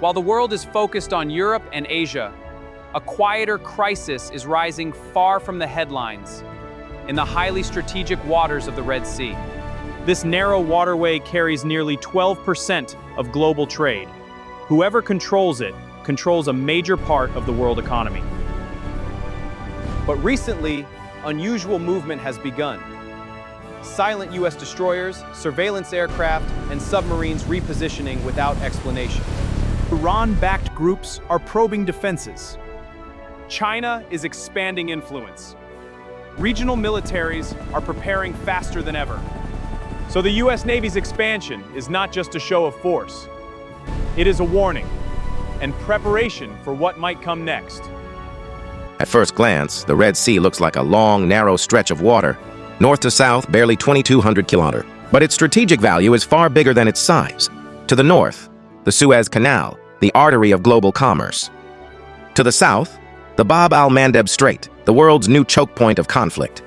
While the world is focused on Europe and Asia, a quieter crisis is rising far from the headlines in the highly strategic waters of the Red Sea. This narrow waterway carries nearly 12% of global trade. Whoever controls it controls a major part of the world economy. But recently, unusual movement has begun. Silent U.S. destroyers, surveillance aircraft, and submarines repositioning without explanation. Iran-backed groups are probing defenses. China is expanding influence. Regional militaries are preparing faster than ever. So the U.S. Navy's expansion is not just a show of force. It is a warning and preparation for what might come next. At first glance, the Red Sea looks like a long, narrow stretch of water, north to south, barely 2,200 kilometers. But its strategic value is far bigger than its size. To the north, the Suez Canal, the artery of global commerce. To the south, the Bab al-Mandeb Strait, the world's new choke point of conflict.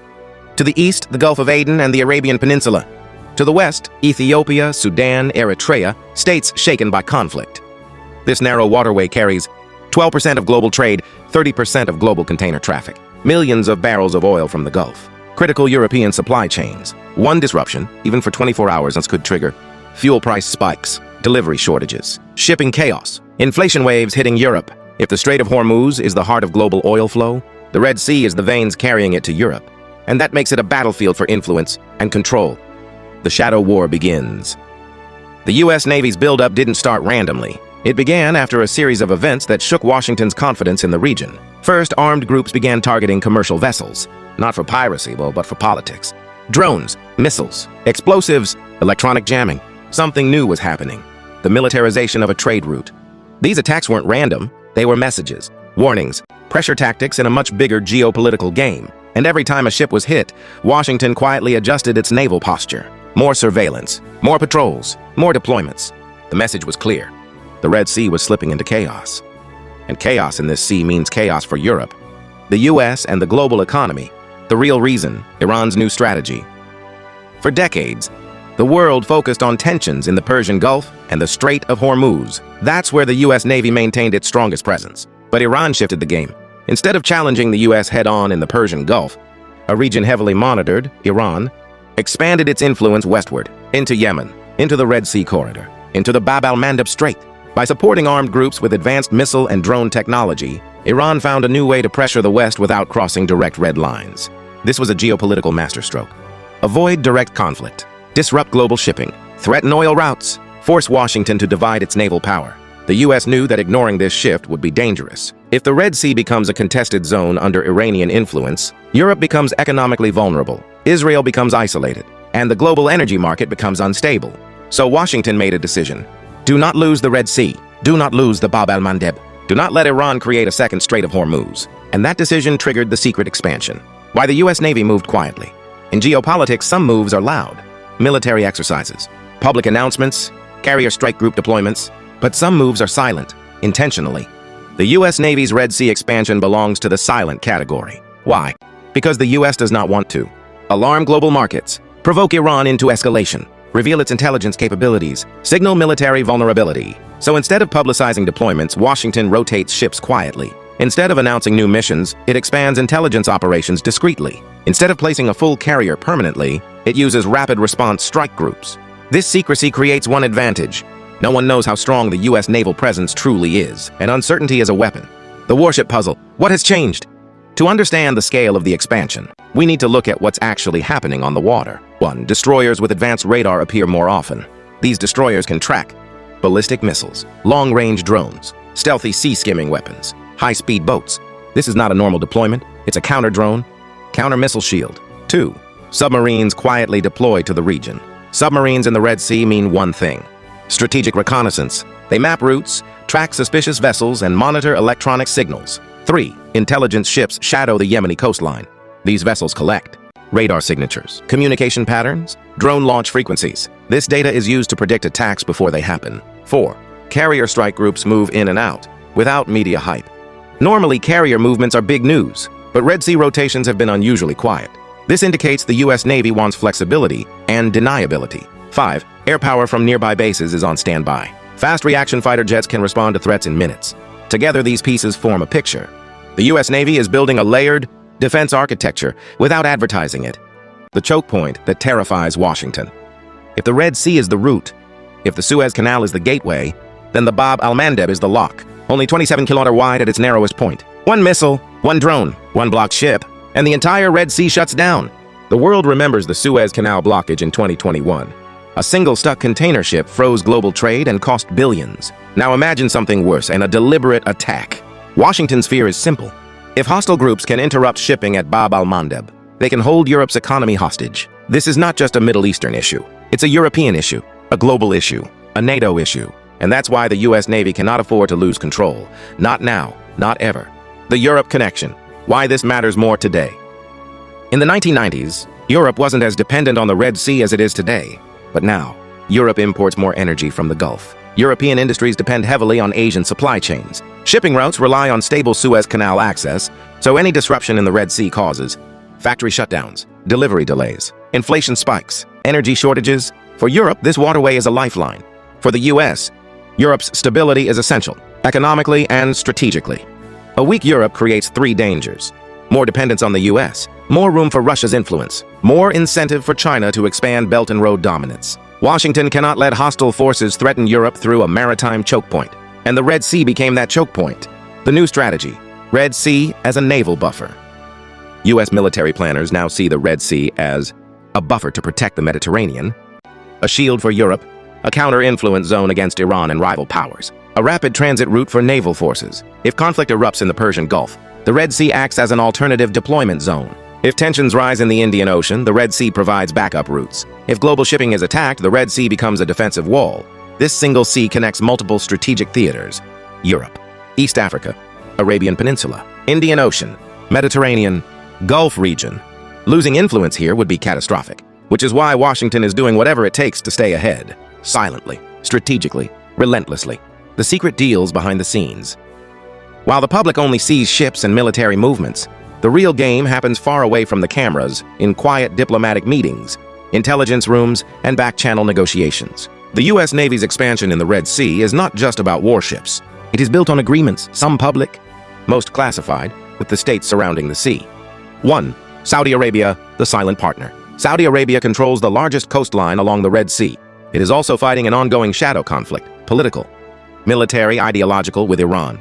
To the east, the Gulf of Aden and the Arabian Peninsula. To the west, Ethiopia, Sudan, Eritrea, states shaken by conflict. This narrow waterway carries 12% of global trade, 30% of global container traffic, millions of barrels of oil from the Gulf, critical European supply chains. One disruption, even for 24 hours, could trigger fuel price spikes, delivery shortages, shipping chaos, inflation waves hitting Europe. If the Strait of Hormuz is the heart of global oil flow, the Red Sea is the veins carrying it to Europe. And that makes it a battlefield for influence and control. The shadow war begins. The U.S. Navy's buildup didn't start randomly. It began after a series of events that shook Washington's confidence in the region. First, armed groups began targeting commercial vessels, not for piracy, but for politics. Drones, missiles, explosives, electronic jamming. Something new was happening. The militarization of a trade route. These attacks weren't random. They were messages, warnings, pressure tactics in a much bigger geopolitical game. And every time a ship was hit, Washington quietly adjusted its naval posture. More surveillance, more patrols, more deployments. The message was clear. The Red Sea was slipping into chaos. And chaos in this sea means chaos for Europe, the U.S., and the global economy. The real reason, Iran's new strategy. For decades, the world focused on tensions in the Persian Gulf and the Strait of Hormuz. That's where the U.S. Navy maintained its strongest presence. But Iran shifted the game. Instead of challenging the U.S. head-on in the Persian Gulf, a region heavily monitored, Iran expanded its influence westward, into Yemen, into the Red Sea corridor, into the Bab al-Mandeb Strait. By supporting armed groups with advanced missile and drone technology, Iran found a new way to pressure the West without crossing direct red lines. This was a geopolitical masterstroke. Avoid direct conflict, disrupt global shipping, threaten oil routes, force Washington to divide its naval power. The U.S. knew that ignoring this shift would be dangerous. If the Red Sea becomes a contested zone under Iranian influence, Europe becomes economically vulnerable, Israel becomes isolated, and the global energy market becomes unstable. So Washington made a decision. Do not lose the Red Sea. Do not lose the Bab al-Mandeb. Do not let Iran create a second Strait of Hormuz. And that decision triggered the secret expansion. Why the U.S. Navy moved quietly. In geopolitics, some moves are loud. Military exercises, public announcements, carrier strike group deployments. But some moves are silent, intentionally. The U.S. Navy's Red Sea expansion belongs to the silent category. Why? Because the U.S. does not want to alarm global markets, provoke Iran into escalation, reveal its intelligence capabilities, signal military vulnerability. So instead of publicizing deployments, Washington rotates ships quietly. Instead of announcing new missions, it expands intelligence operations discreetly. Instead of placing a full carrier permanently, it uses rapid response strike groups. This secrecy creates one advantage. No one knows how strong the U.S. naval presence truly is, and uncertainty is a weapon. The warship puzzle. What has changed? To understand the scale of the expansion, we need to look at what's actually happening on the water. 1. Destroyers with advanced radar appear more often. These destroyers can track ballistic missiles, long-range drones, stealthy sea-skimming weapons, high-speed boats. This is not a normal deployment. It's a counter-drone, counter-missile shield. 2. Submarines quietly deployed to the region. Submarines in the Red Sea mean one thing: strategic reconnaissance. They map routes, track suspicious vessels, and monitor electronic signals. 3. Intelligence ships shadow the Yemeni coastline. These vessels collect radar signatures, communication patterns, drone launch frequencies. This data is used to predict attacks before they happen. 4. Carrier strike groups move in and out, without media hype. Normally, carrier movements are big news, but Red Sea rotations have been unusually quiet. This indicates the U.S. Navy wants flexibility and deniability. 5. Air power from nearby bases is on standby. Fast reaction fighter jets can respond to threats in minutes. Together, these pieces form a picture. The U.S. Navy is building a layered defense architecture without advertising it. The choke point that terrifies Washington. If the Red Sea is the route, if the Suez Canal is the gateway, then the Bab al-Mandeb is the lock, only 27 kilometers wide at its narrowest point. One missile, one drone, one blocked ship, and the entire Red Sea shuts down. The world remembers the Suez Canal blockage in 2021. A single stuck container ship froze global trade and cost billions. Now imagine something worse, and a deliberate attack. Washington's fear is simple. If hostile groups can interrupt shipping at Bab al-Mandeb, they can hold Europe's economy hostage. This is not just a Middle Eastern issue. It's a European issue, a global issue, a NATO issue. And that's why the U.S. Navy cannot afford to lose control. Not now, not ever. The Europe connection. Why this matters more today. In the 1990s, Europe wasn't as dependent on the Red Sea as it is today. But now, Europe imports more energy from the Gulf. European industries depend heavily on Asian supply chains. Shipping routes rely on stable Suez Canal access, so any disruption in the Red Sea causes factory shutdowns, delivery delays, inflation spikes, energy shortages. For Europe, this waterway is a lifeline. For the U.S., Europe's stability is essential, economically and strategically. A weak Europe creates three dangers. More dependence on the U.S., more room for Russia's influence, more incentive for China to expand Belt and Road dominance. Washington cannot let hostile forces threaten Europe through a maritime choke point. And the Red Sea became that choke point. The new strategy, Red Sea as a naval buffer. U.S. military planners now see the Red Sea as a buffer to protect the Mediterranean, a shield for Europe, a counter-influence zone against Iran and rival powers, a rapid transit route for naval forces. If conflict erupts in the Persian Gulf, the Red Sea acts as an alternative deployment zone. If tensions rise in the Indian Ocean, the Red Sea provides backup routes. If global shipping is attacked, the Red Sea becomes a defensive wall. This single sea connects multiple strategic theaters: Europe, East Africa, Arabian Peninsula, Indian Ocean, Mediterranean, Gulf region. Losing influence here would be catastrophic, which is why Washington is doing whatever it takes to stay ahead. Silently, strategically, relentlessly. The secret deals behind the scenes. While the public only sees ships and military movements, the real game happens far away from the cameras, in quiet diplomatic meetings, intelligence rooms, and back-channel negotiations. The U.S. Navy's expansion in the Red Sea is not just about warships. It is built on agreements, some public, most classified, with the states surrounding the sea. 1. Saudi Arabia, the silent partner. Saudi Arabia controls the largest coastline along the Red Sea. It is also fighting an ongoing shadow conflict, political, military, ideological, with Iran.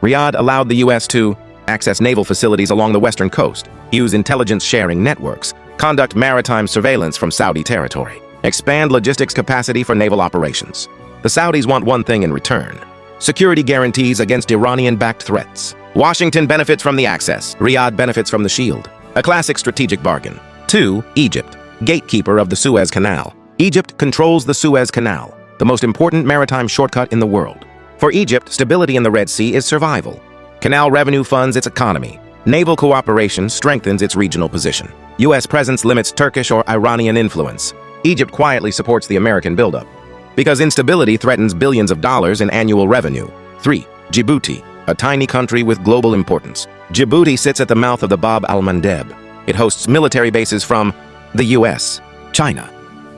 Riyadh allowed the U.S. to access naval facilities along the western coast, use intelligence-sharing networks, conduct maritime surveillance from Saudi territory, expand logistics capacity for naval operations. The Saudis want one thing in return: security guarantees against Iranian-backed threats. Washington benefits from the access. Riyadh benefits from the shield. A classic strategic bargain. 2. Egypt, gatekeeper of the Suez Canal. Egypt controls the Suez Canal, the most important maritime shortcut in the world. For Egypt, stability in the Red Sea is survival. Canal revenue funds its economy. Naval cooperation strengthens its regional position. U.S. presence limits Turkish or Iranian influence. Egypt quietly supports the American buildup, because instability threatens billions of dollars in annual revenue. 3. Djibouti, a tiny country with global importance. Djibouti sits at the mouth of the Bab al-Mandeb. It hosts military bases from the U.S., China,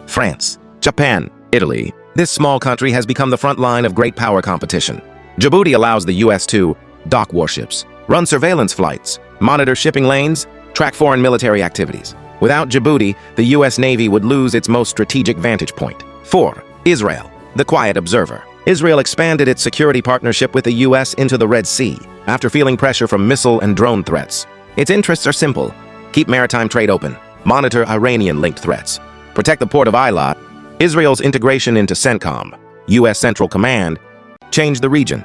France, Japan, Italy. This small country has become the front line of great power competition. Djibouti allows the U.S. to dock warships, run surveillance flights, monitor shipping lanes, track foreign military activities. Without Djibouti, the U.S. Navy would lose its most strategic vantage point. 4. Israel, the quiet observer. Israel expanded its security partnership with the U.S. into the Red Sea after feeling pressure from missile and drone threats. Its interests are simple: keep maritime trade open, monitor Iranian-linked threats, protect the port of Eilat. Israel's integration into CENTCOM, U.S. Central Command, changed the region.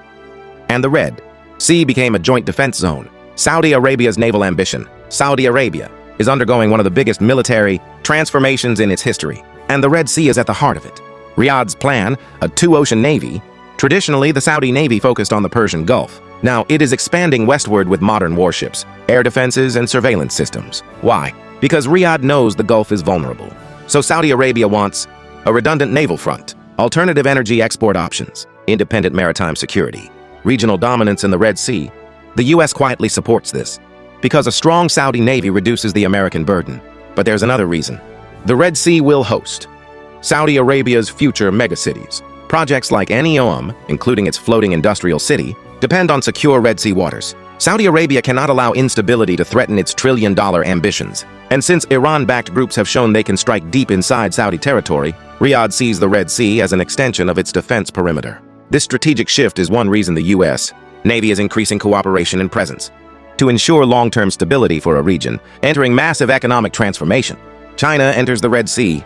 And the Red Sea became a joint defense zone. Saudi Arabia's naval ambition. Saudi Arabia is undergoing one of the biggest military transformations in its history, and the Red Sea is at the heart of it. Riyadh's plan, a two-ocean navy. Traditionally, the Saudi Navy focused on the Persian Gulf. Now, it is expanding westward with modern warships, air defenses, and surveillance systems. Why? Because Riyadh knows the Gulf is vulnerable. So Saudi Arabia wants a redundant naval front, alternative energy export options, independent maritime security, regional dominance in the Red Sea. The U.S. quietly supports this, because a strong Saudi Navy reduces the American burden. But there's another reason. The Red Sea will host Saudi Arabia's future megacities, Projects like NEOM, including its floating industrial city, depend on secure Red Sea waters. Saudi Arabia cannot allow instability to threaten its trillion-dollar ambitions. And since Iran-backed groups have shown they can strike deep inside Saudi territory, Riyadh sees the Red Sea as an extension of its defense perimeter. This strategic shift is one reason the U.S. Navy is increasing cooperation and presence. To ensure long-term stability for a region, entering massive economic transformation, China enters the Red Sea.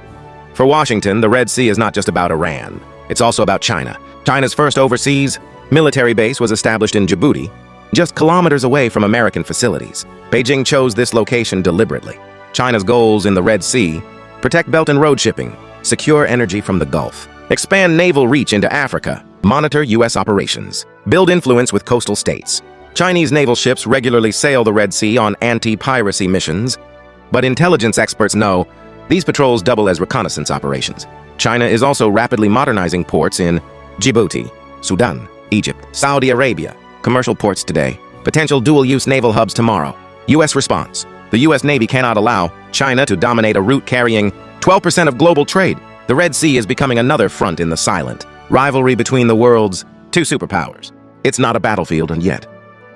For Washington, the Red Sea is not just about Iran. It's also about China. China's first overseas military base was established in Djibouti, just kilometers away from American facilities. Beijing chose this location deliberately. China's goals in the Red Sea: protect Belt and Road shipping, secure energy from the Gulf, expand naval reach into Africa, monitor U.S. operations, build influence with coastal states. Chinese naval ships regularly sail the Red Sea on anti-piracy missions, but intelligence experts know these patrols double as reconnaissance operations. China is also rapidly modernizing ports in Djibouti, Sudan, Egypt, Saudi Arabia. Commercial ports today, potential dual-use naval hubs tomorrow. U.S. response: the U.S. Navy cannot allow China to dominate a route carrying 12% of global trade. The Red Sea is becoming another front in the silent rivalry between the world's two superpowers. It's not a battlefield and yet,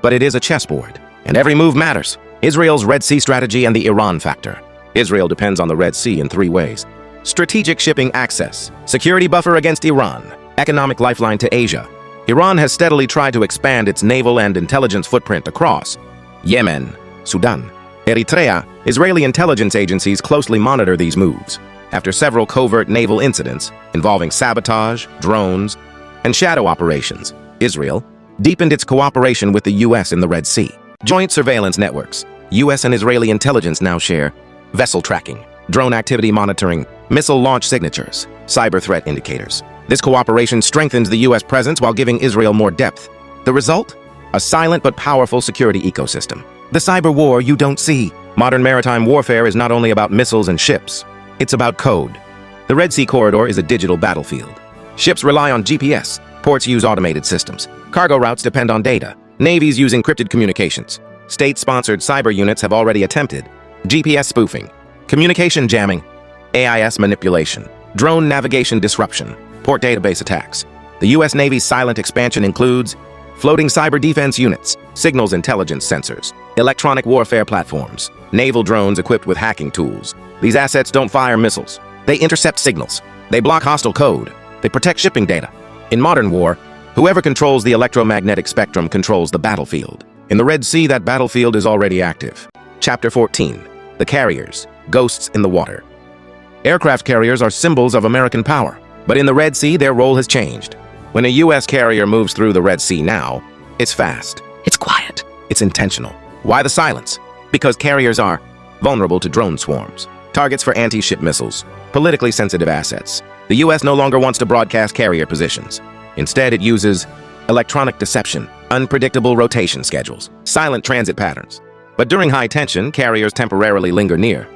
but it is a chessboard, and every move matters. Israel's Red Sea strategy and the Iran factor. Israel depends on the Red Sea in three ways: strategic shipping access, security buffer against Iran, economic lifeline to Asia. Iran has steadily tried to expand its naval and intelligence footprint across Yemen, Sudan, Eritrea. Israeli intelligence agencies closely monitor these moves. After several covert naval incidents involving sabotage, drones, and shadow operations, Israel deepened its cooperation with the U.S. in the Red Sea. Joint surveillance networks. U.S. and Israeli intelligence now share vessel tracking, drone activity monitoring, missile launch signatures, cyber threat indicators. This cooperation strengthens the U.S. presence while giving Israel more depth. The result? A silent but powerful security ecosystem. The cyber war you don't see. Modern maritime warfare is not only about missiles and ships. It's about code. The Red Sea corridor is a digital battlefield. Ships rely on GPS. Ports use automated systems. Cargo routes depend on data. Navies use encrypted communications. State-sponsored cyber units have already attempted GPS spoofing, communication jamming, AIS manipulation, drone navigation disruption, port database attacks. The U.S. Navy's silent expansion includes floating cyber defense units, signals intelligence sensors, electronic warfare platforms, naval drones equipped with hacking tools. These assets don't fire missiles. They intercept signals. They block hostile code. They protect shipping data. In modern war, whoever controls the electromagnetic spectrum controls the battlefield. In the Red Sea, that battlefield is already active. Chapter 14. The Carriers, Ghosts in the Water. Aircraft carriers are symbols of American power, but in the Red Sea, their role has changed. When a U.S. carrier moves through the Red Sea now, it's fast, it's quiet, it's intentional. Why the silence? Because carriers are vulnerable to drone swarms, targets for anti-ship missiles, politically sensitive assets. The U.S. no longer wants to broadcast carrier positions. Instead, it uses electronic deception, unpredictable rotation schedules, silent transit patterns. But during high tension, carriers temporarily linger near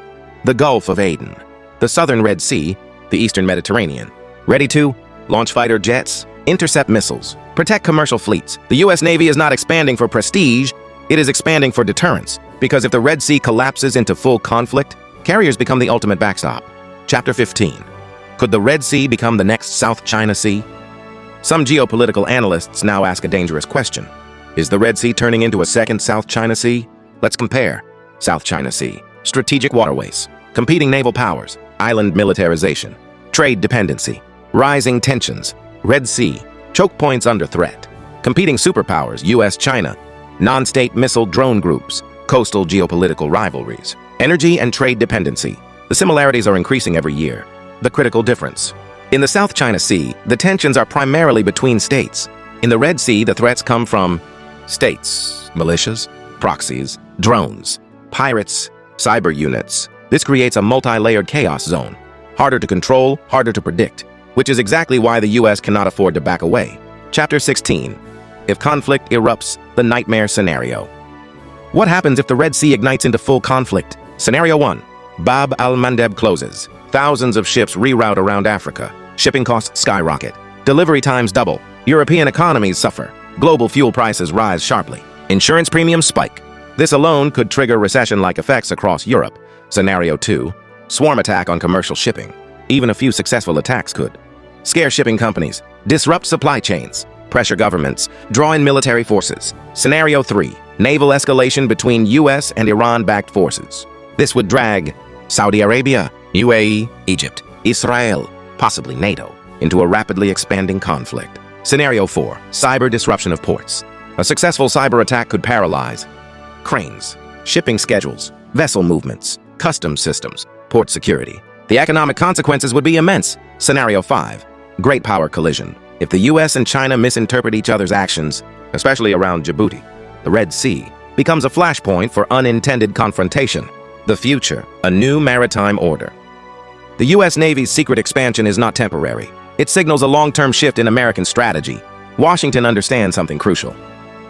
the Gulf of Aden, the southern Red Sea, the eastern Mediterranean, ready to launch fighter jets, intercept missiles, protect commercial fleets. The U.S. Navy is not expanding for prestige, it is expanding for deterrence. Because if the Red Sea collapses into full conflict, carriers become the ultimate backstop. Chapter 15. Could the Red Sea become the next South China Sea? Some geopolitical analysts now ask a dangerous question. Is the Red Sea turning into a second South China Sea? Let's compare. South China Sea. Strategic waterways. Competing naval powers. Island militarization. Trade dependency. Rising tensions. Red Sea. Choke points under threat. Competing superpowers, U.S.-China. Non-state missile drone groups. Coastal geopolitical rivalries. Energy and trade dependency. The similarities are increasing every year. The critical difference. In the South China Sea, the tensions are primarily between states. In the Red Sea, the threats come from states, militias, proxies, drones, pirates, cyber units. This creates a multi-layered chaos zone. Harder to control, harder to predict, which is exactly why the U.S. cannot afford to back away. Chapter 16. If conflict erupts, the nightmare scenario. What happens if the Red Sea ignites into full conflict? Scenario 1. Bab al-Mandeb closes. Thousands of ships reroute around Africa. Shipping costs skyrocket. Delivery times double. European economies suffer. Global fuel prices rise sharply. Insurance premiums spike. This alone could trigger recession-like effects across Europe. Scenario 2. Swarm attack on commercial shipping. Even a few successful attacks could scare shipping companies. Disrupt supply chains. Pressure governments. Draw in military forces. Scenario 3. Naval escalation between U.S. and Iran-backed forces. This would drag Saudi Arabia, UAE, Egypt, Israel, possibly NATO, into a rapidly expanding conflict. Scenario 4. Cyber disruption of ports. A successful cyber attack could paralyze cranes, shipping schedules, vessel movements, customs systems, port security. The economic consequences would be immense. Scenario 5. Great power collision. If the U.S. and China misinterpret each other's actions, especially around Djibouti, the Red Sea becomes a flashpoint for unintended confrontation. The future, a new maritime order. The U.S. Navy's secret expansion is not temporary. It signals a long-term shift in American strategy. Washington understands something crucial.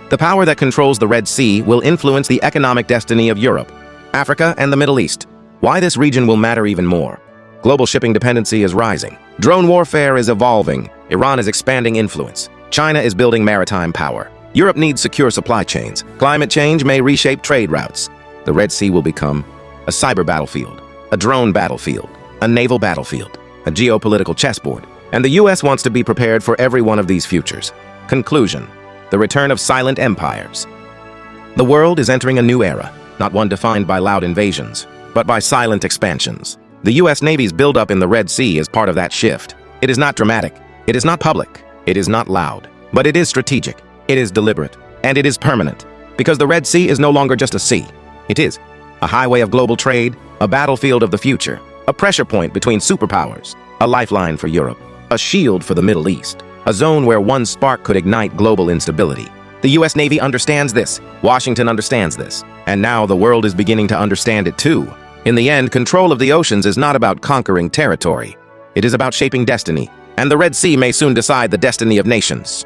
The power that controls the Red Sea will influence the economic destiny of Europe, Africa, and the Middle East. Why this region will matter even more. Global shipping dependency is rising. Drone warfare is evolving. Iran is expanding influence. China is building maritime power. Europe needs secure supply chains. Climate change may reshape trade routes. The Red Sea will become a cyber battlefield, a drone battlefield, a naval battlefield, a geopolitical chessboard. And the U.S. wants to be prepared for every one of these futures. Conclusion. The return of silent empires. The world is entering a new era, not one defined by loud invasions, but by silent expansions. The U.S. Navy's buildup in the Red Sea is part of that shift. It is not dramatic. It is not public. It is not loud. But it is strategic. It is deliberate. And it is permanent. Because the Red Sea is no longer just a sea. It is a highway of global trade, a battlefield of the future, a pressure point between superpowers, a lifeline for Europe, a shield for the Middle East, a zone where one spark could ignite global instability. The U.S. Navy understands this. Washington understands this. And now the world is beginning to understand it too. In the end, control of the oceans is not about conquering territory. It is about shaping destiny. And the Red Sea may soon decide the destiny of nations.